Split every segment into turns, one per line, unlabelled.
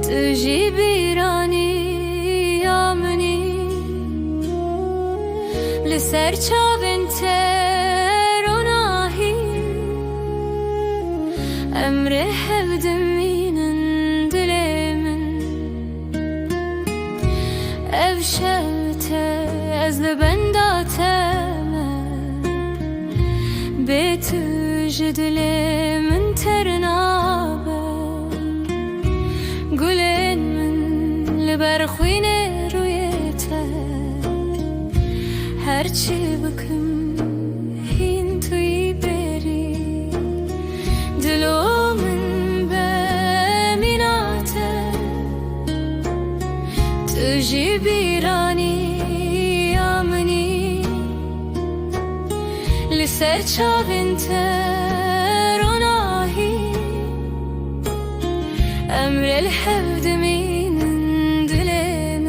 تجي بیرانی یامنی لسر چاوین تروناهی امر هودمینن دلمن evşelte ezle bendateme betüj dilimin ternabe gülün min liberxuyne rüyete herçi bıkım hintuyi beri dilomin beminate تجي بیرانی یامنی لسر چاوین تروناهی امر الحود من دلمن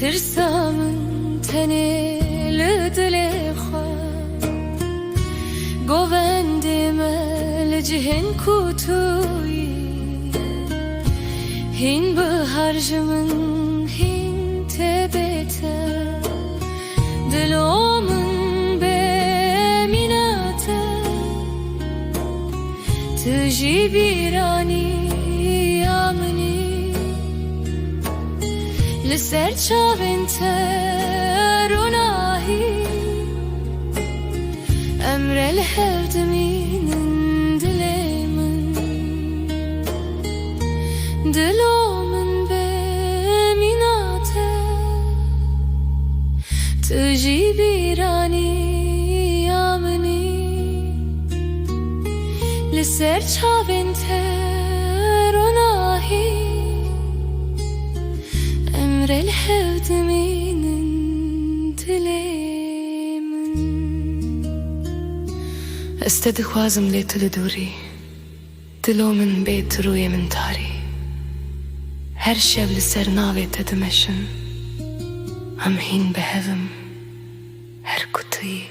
ترسامن تنل دلخوا گوندم لجهن کوتوی هین بهرجمن هین تبته دلومن بمیناته تجی بیرانی یامنی لسر چاوین تروناهی امر الحود من دلمن دلومن بمیناته تجی بیرانی یامنی لسر چاوین تروناهی امر الحود من دلمن استدخوازم ليتل دوري دلو من بيت روي من تاري هر شب لسر ناوي تدمشن هم هين بهذم هر كتي